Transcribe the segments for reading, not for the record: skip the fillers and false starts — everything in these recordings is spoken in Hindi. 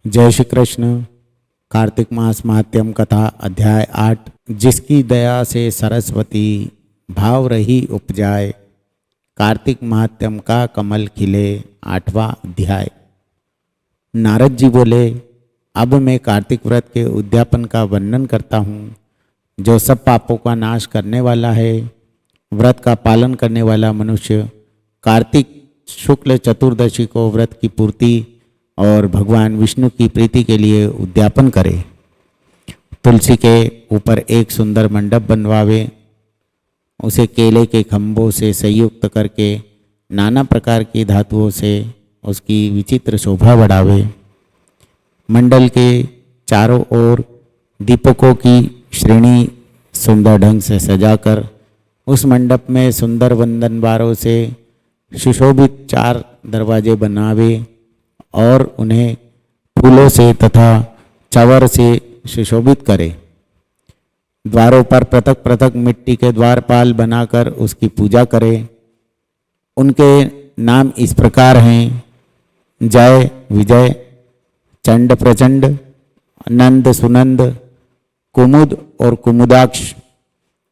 जय श्री कृष्ण। कार्तिक मास महात्म कथा अध्याय 8। जिसकी दया से सरस्वती भाव रही उपजाए, कार्तिक महात्म का कमल खिले। 8वां अध्याय। नारद जी बोले, अब मैं कार्तिक व्रत के उद्यापन का वर्णन करता हूँ, जो सब पापों का नाश करने वाला है। व्रत का पालन करने वाला मनुष्य कार्तिक शुक्ल चतुर्दशी को व्रत की पूर्ति और भगवान विष्णु की प्रीति के लिए उद्यापन करे। तुलसी के ऊपर एक सुंदर मंडप बनवावे, उसे केले के खंभों से संयुक्त करके नाना प्रकार की धातुओं से उसकी विचित्र शोभा बढ़ावे। मंडल के चारों ओर दीपकों की श्रेणी सुंदर ढंग से सजाकर उस मंडप में सुंदर वंदनवारों से सुशोभित 4 दरवाजे बनावे और उन्हें फूलों से तथा चवर से सुशोभित करे। द्वारों पर पृथक पृथक मिट्टी के द्वारपाल बनाकर उसकी पूजा करे। उनके नाम इस प्रकार हैं: जय, विजय, चंड प्रचंड, नंद सुनंद, कुमुद और कुमुदाक्ष।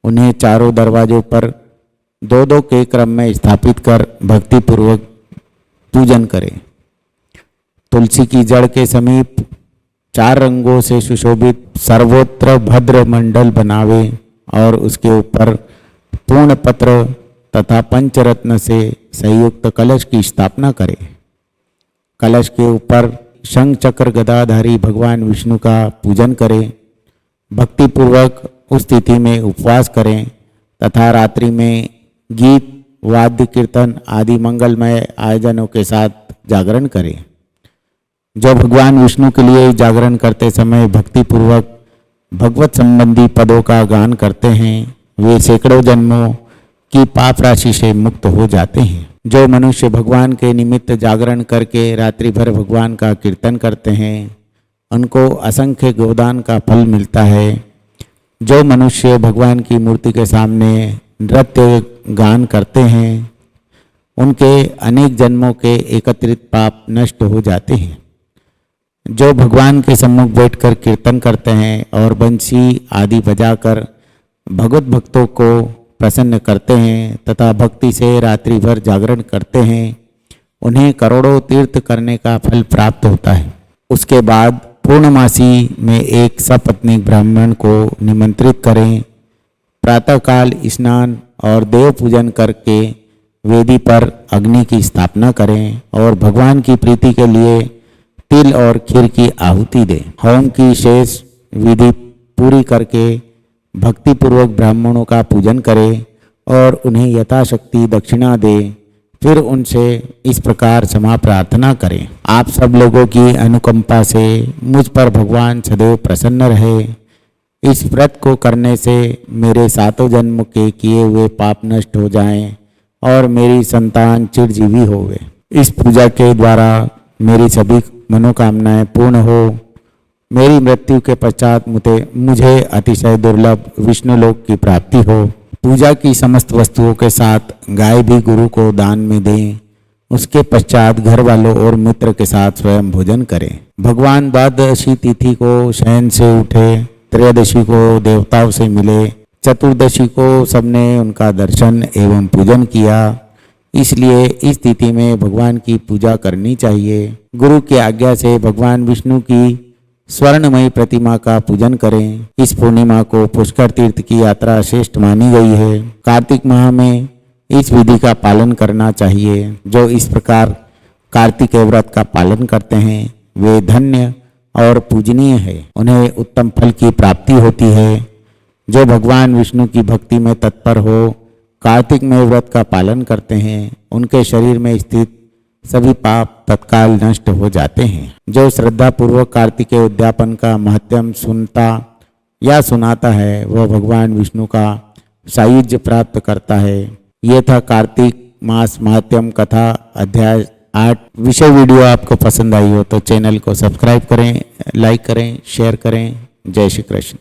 उन्हें चारों दरवाजों पर 2-2 के क्रम में स्थापित कर भक्तिपूर्वक पूजन करें। तुलसी की जड़ के समीप 4 रंगों से सुशोभित सर्वोत्र भद्र मंडल बनावे और उसके ऊपर पूर्ण पत्र तथा पंचरत्न से संयुक्त कलश की स्थापना करे। कलश के ऊपर शंख चक्र गदाधारी भगवान विष्णु का पूजन करें। भक्तिपूर्वक उस तिथि में उपवास करें तथा रात्रि में गीत, वाद्य, कीर्तन आदि मंगलमय आयोजनों के साथ जागरण करें। जो भगवान विष्णु के लिए जागरण करते समय भक्तिपूर्वक भगवत संबंधी पदों का गान करते हैं, वे सैकड़ों जन्मों की पाप राशि से मुक्त हो जाते हैं। जो मनुष्य भगवान के निमित्त जागरण करके रात्रि भर भगवान का कीर्तन करते हैं, उनको असंख्य गोदान का फल मिलता है। जो मनुष्य भगवान की मूर्ति के सामने नृत्य गान करते हैं, उनके अनेक जन्मों के एकत्रित पाप नष्ट हो जाते हैं। जो भगवान के सम्मुख बैठकर कीर्तन करते हैं और बंसी आदि बजाकर भगवत भक्तों को प्रसन्न करते हैं तथा भक्ति से रात्रि भर जागरण करते हैं, उन्हें करोड़ों तीर्थ करने का फल प्राप्त होता है। उसके बाद पूर्णमासी में एक सपत्नीक ब्राह्मण को निमंत्रित करें। प्रातःकाल स्नान और देव पूजन करके वेदी पर अग्नि की स्थापना करें और भगवान की प्रीति के लिए तिल और खीर की आहुति दें। होम की शेष विधि पूरी करके भक्तिपूर्वक ब्राह्मणों का पूजन करें और उन्हें यथाशक्ति दक्षिणा दें। फिर उनसे इस प्रकार क्षमा प्रार्थना करें: आप सब लोगों की अनुकंपा से मुझ पर भगवान सदैव प्रसन्न रहे। इस व्रत को करने से मेरे 7 जन्म के किए हुए पाप नष्ट हो जाएं और मेरी संतान चिरजीवी होवे। इस पूजा के द्वारा मेरी सभी मनोकामनाएं पूर्ण हो। मेरी मृत्यु के पश्चात मुझे अतिशय दुर्लभ विष्णुलोक की प्राप्ति हो। पूजा की समस्त वस्तुओं के साथ गाय भी गुरु को दान में दें। उसके पश्चात घर वालों और मित्र के साथ स्वयं भोजन करें। भगवान द्वादशी तिथि को शयन से उठे, त्रयोदशी को देवताओं से मिले, चतुर्दशी को सबने उनका दर्शन एवं पूजन किया। इसलिए इस तिथि में भगवान की पूजा करनी चाहिए। गुरु की आज्ञा से भगवान विष्णु की स्वर्णमयी प्रतिमा का पूजन करें। इस पूर्णिमा को पुष्कर तीर्थ की यात्रा श्रेष्ठ मानी गई है। कार्तिक माह में इस विधि का पालन करना चाहिए। जो इस प्रकार कार्तिक व्रत का पालन करते हैं, वे धन्य और पूजनीय है। उन्हें उत्तम फल की प्राप्ति होती है। जो भगवान विष्णु की भक्ति में तत्पर हो, कार्तिक में व्रत का पालन करते हैं, उनके शरीर में स्थित सभी पाप तत्काल नष्ट हो जाते हैं। जो श्रद्धापूर्वक कार्तिक के उद्यापन का महत्व सुनता या सुनाता है, वह भगवान विष्णु का सायुज्य प्राप्त करता है। यह था कार्तिक मास महात्म कथा अध्याय 8। विषय वीडियो आपको पसंद आई हो तो चैनल को सब्सक्राइब करें, लाइक करें, शेयर करें। जय श्री कृष्ण।